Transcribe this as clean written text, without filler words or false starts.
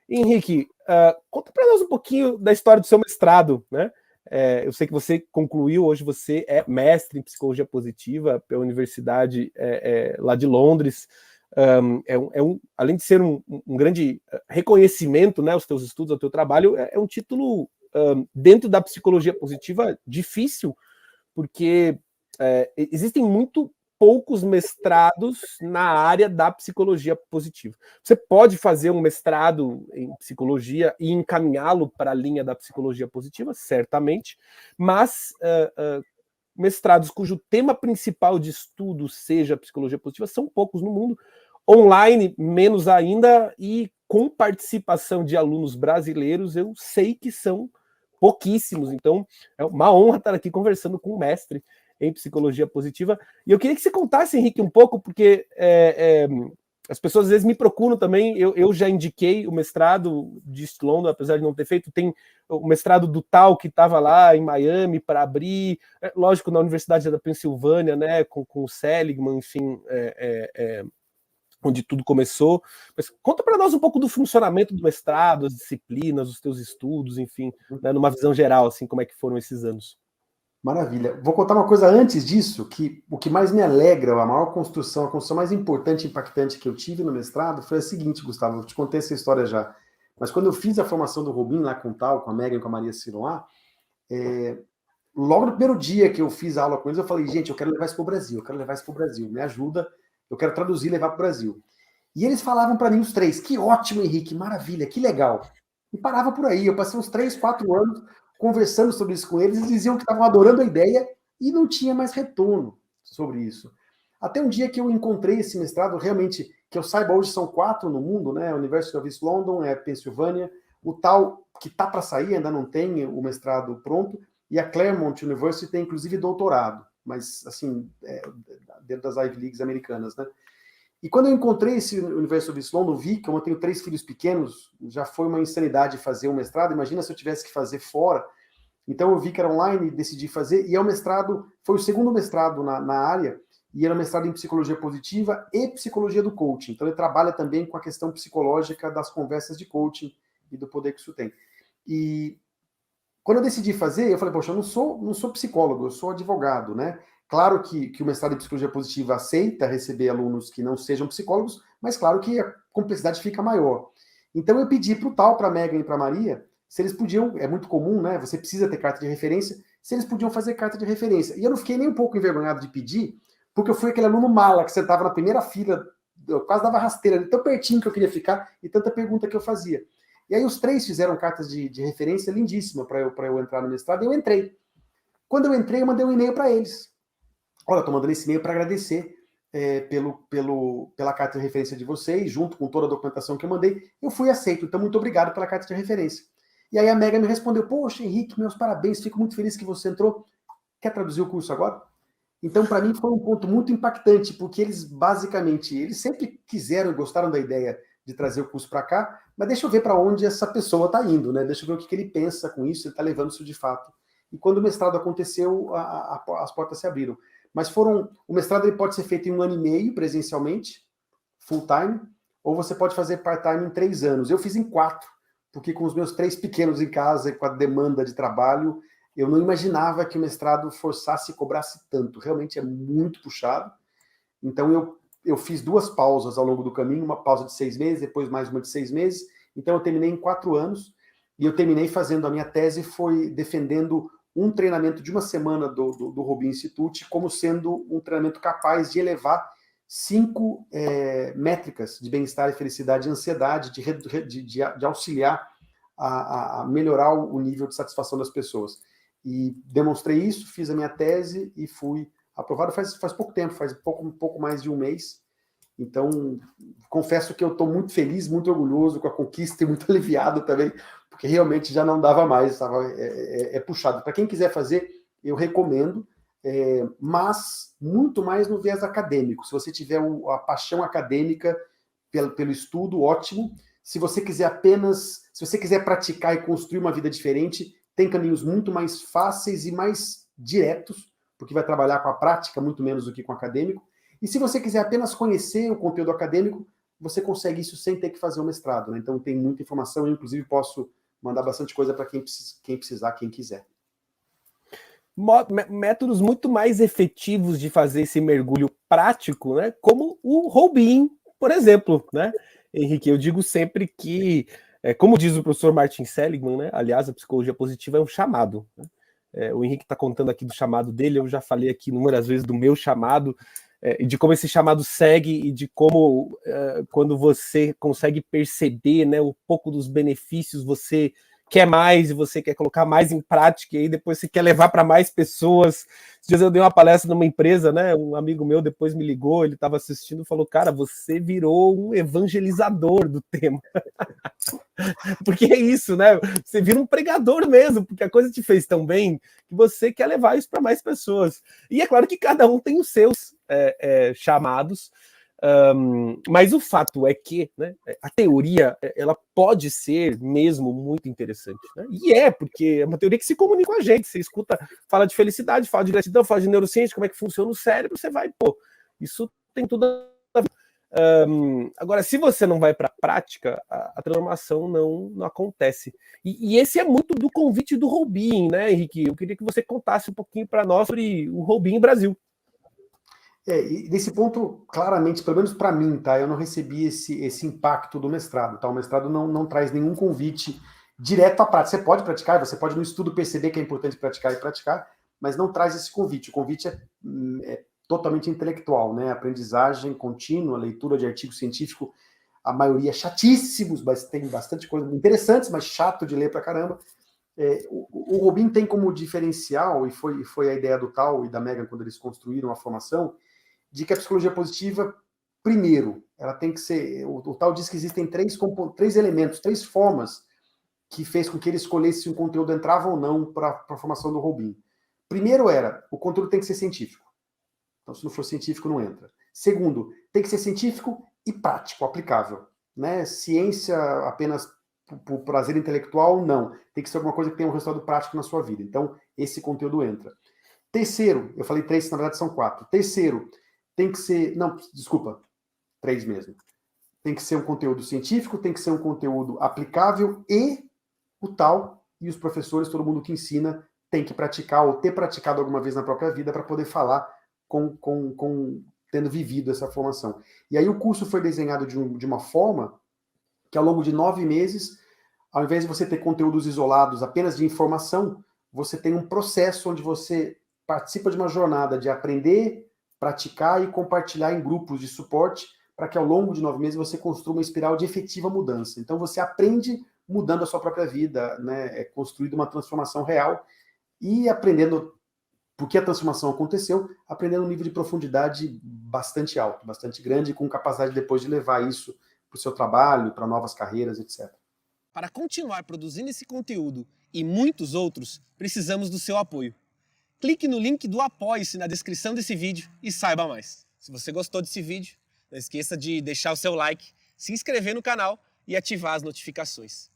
Henrique, conta para nós um pouquinho da história do seu mestrado, né? Eu sei que você concluiu, hoje você é mestre em psicologia positiva pela Universidade lá de Londres. Além de ser um grande reconhecimento, né, aos teus estudos, ao teu trabalho, é um título dentro da psicologia positiva difícil, porque existem muito poucos mestrados na área da psicologia positiva. Você pode fazer um mestrado em psicologia e encaminhá-lo para a linha da psicologia positiva, certamente, mas mestrados cujo tema principal de estudo seja psicologia positiva são poucos no mundo, online menos ainda, e com participação de alunos brasileiros eu sei que são pouquíssimos. Então é uma honra estar aqui conversando com um mestre em psicologia positiva. E eu queria que você contasse, Henrique, um pouco, porque as pessoas às vezes me procuram também. Eu já indiquei o mestrado de East London, apesar de não ter feito. Tem o mestrado do Tal, que estava lá em Miami para abrir, lógico, na Universidade da Pensilvânia, né, com o Seligman, enfim, onde tudo começou. Mas conta para nós um pouco do funcionamento do mestrado, as disciplinas, os teus estudos, enfim, né, numa visão geral, assim, como é que foram esses anos. Maravilha. Vou contar uma coisa antes disso, que o que mais me alegra, a maior construção, a construção mais importante e impactante que eu tive no mestrado foi a seguinte, Gustavo, eu te contei essa história já, mas quando eu fiz a formação do Rubim lá com o Tal, com a Megan, com a Maria Ciro lá, logo no primeiro dia que eu fiz a aula com eles, eu falei, gente, eu quero levar isso para o Brasil, me ajuda, eu quero traduzir e levar para o Brasil. E eles falavam para mim, os três, que ótimo, Henrique, maravilha, que legal. E parava por aí, eu passei uns 3, 4 anos conversando sobre isso com eles, eles diziam que estavam adorando a ideia e não tinha mais retorno sobre isso. Até um dia que eu encontrei esse mestrado, realmente, que eu saiba, hoje são 4 no mundo, né? University of East London, Pensilvânia, o Tal, que está para sair, ainda não tem o mestrado pronto, e a Claremont University tem, inclusive, doutorado, mas, assim, dentro das Ivy Leagues americanas, né? E quando eu encontrei esse University of East London, vi, como eu tenho 3 filhos pequenos, já foi uma insanidade fazer um mestrado, imagina se eu tivesse que fazer fora. Então eu vi que era online e decidi fazer, e é um mestrado, foi o segundo mestrado na área, e era um mestrado em psicologia positiva e psicologia do coaching. Então ele trabalha também com a questão psicológica das conversas de coaching e do poder que isso tem. E quando eu decidi fazer, eu falei, poxa, eu não sou psicólogo, eu sou advogado, né? Claro que o mestrado em psicologia positiva aceita receber alunos que não sejam psicólogos, mas claro que a complexidade fica maior. Então eu pedi para o Tal, para a Megan e para a Maria, se eles podiam, é muito comum, né? Você precisa ter carta de referência, se eles podiam fazer carta de referência. E eu não fiquei nem um pouco envergonhado de pedir, porque eu fui aquele aluno mala que sentava na primeira fila, eu quase dava rasteira, tão pertinho que eu queria ficar, e tanta pergunta que eu fazia. E aí os 3 fizeram cartas de referência lindíssima para eu entrar no mestrado, e eu entrei. Quando eu entrei, eu mandei um e-mail para eles. Olha, estou mandando esse e-mail para agradecer pela carta de referência de vocês, junto com toda a documentação que eu mandei. Eu fui aceito, então muito obrigado pela carta de referência. E aí a Mega me respondeu, poxa, Henrique, meus parabéns, fico muito feliz que você entrou. Quer traduzir o curso agora? Então, para mim, foi um ponto muito impactante, porque eles, basicamente, eles sempre quiseram e gostaram da ideia de trazer o curso para cá, mas deixa eu ver para onde essa pessoa está indo, né? Deixa eu ver o que ele pensa com isso, ele está levando isso de fato. E quando o mestrado aconteceu, as portas se abriram. Mas o mestrado ele pode ser feito em 1 ano e meio, presencialmente, full time, ou você pode fazer part-time em 3 anos. Eu fiz em 4, porque com os meus 3 pequenos em casa e com a demanda de trabalho, eu não imaginava que o mestrado forçasse e cobrasse tanto. Realmente é muito puxado. Então eu fiz 2 pausas ao longo do caminho, uma pausa de 6 meses, depois mais uma de 6 meses. Então eu terminei em 4 anos, e eu terminei fazendo, a minha tese foi defendendo um treinamento de 1 semana do Rubin Institute como sendo um treinamento capaz de elevar 5 métricas de bem-estar e felicidade e ansiedade, de auxiliar a melhorar o nível de satisfação das pessoas. E demonstrei isso, fiz a minha tese e fui aprovado faz pouco tempo, faz um pouco mais de 1 mês. Então, confesso que eu estou muito feliz, muito orgulhoso com a conquista e muito aliviado também, porque realmente já não dava mais, puxado. Para quem quiser fazer, eu recomendo, mas muito mais no viés acadêmico. Se você tiver a paixão acadêmica pelo estudo, ótimo. Se você quiser praticar e construir uma vida diferente, tem caminhos muito mais fáceis e mais diretos, porque vai trabalhar com a prática muito menos do que com o acadêmico. E se você quiser apenas conhecer o conteúdo acadêmico, você consegue isso sem ter que fazer o mestrado, né? Então tem muita informação, eu inclusive posso mandar bastante coisa para quem precisar, quem quiser. Métodos muito mais efetivos de fazer esse mergulho prático, né? Como o Roubin, por exemplo, né? Henrique, eu digo sempre que, como diz o professor Martin Seligman, né? Aliás, a psicologia positiva é um chamado, né? O Henrique está contando aqui do chamado dele, eu já falei aqui inúmeras vezes do meu chamado, e de como esse chamado segue, e de como, quando você consegue perceber, né, um pouco dos benefícios, você quer mais e você quer colocar mais em prática, e aí depois você quer levar para mais pessoas. Esses dias eu dei uma palestra numa empresa, né? Um amigo meu depois me ligou, ele estava assistindo e falou: cara, você virou um evangelizador do tema. Porque é isso, né? Você vira um pregador mesmo, porque a coisa te fez tão bem que você quer levar isso para mais pessoas. E é claro que cada um tem os seus chamados, mas o fato é que, né, a teoria ela pode ser mesmo muito interessante, né? E porque é uma teoria que se comunica com a gente. Você escuta, fala de felicidade, fala de gratidão, fala de neurociência, como é que funciona o cérebro, você vai, isso tem tudo a ver. Agora, se você não vai para a prática, a transformação não acontece. E esse é muito do convite do Roubin, né, Henrique? Eu queria que você contasse um pouquinmo para nós sobre o Roubin Brasil. E nesse ponto, claramente, pelo menos para mim, tá? Eu não recebi esse impacto do mestrado, tá? O mestrado não traz nenhum convite direto à prática. Você pode praticar, você pode no estudo perceber que é importante praticar e praticar, mas não traz esse convite. O convite é totalmente intelectual, né? Aprendizagem contínua, leitura de artigo científico, a maioria chatíssimos, mas tem bastante coisa interessantes, mas chato de ler pra caramba. O Roubin tem como diferencial, e foi a ideia do Tal e da Megan quando eles construíram a formação, de que a psicologia positiva, primeiro, ela tem que ser... O Tal diz que existem três elementos, três formas que fez com que ele escolhesse se um conteúdo entrava ou não para a formação do Roubin. Primeiro o conteúdo tem que ser científico. Então, se não for científico, não entra. Segundo, tem que ser científico e prático, aplicável. Né? Ciência apenas por prazer intelectual, não. Tem que ser alguma coisa que tenha um resultado prático na sua vida. Então, esse conteúdo entra. Terceiro, eu falei três, na verdade são quatro. Terceiro, tem que ser... Não, desculpa, três mesmo. Tem que ser um conteúdo científico, tem que ser um conteúdo aplicável e o Tal e os professores, todo mundo que ensina, tem que praticar ou ter praticado alguma vez na própria vida para poder falar tendo vivido essa formação. E aí o curso foi desenhado de uma forma que ao longo de 9 meses, ao invés de você ter conteúdos isolados apenas de informação, você tem um processo onde você participa de uma jornada de aprender, praticar e compartilhar em grupos de suporte, para que ao longo de 9 meses você construa uma espiral de efetiva mudança. Então você aprende mudando a sua própria vida, né? Construindo uma transformação real e aprendendo porque a transformação aconteceu, aprendendo um nível de profundidade bastante alto, bastante grande, com capacidade depois de levar isso para o seu trabalho, para novas carreiras, etc. Para continuar produzindo esse conteúdo e muitos outros, precisamos do seu apoio. Clique no link do Apoie-se na descrição desse vídeo e saiba mais. Se você gostou desse vídeo, não esqueça de deixar o seu like, se inscrever no canal e ativar as notificações.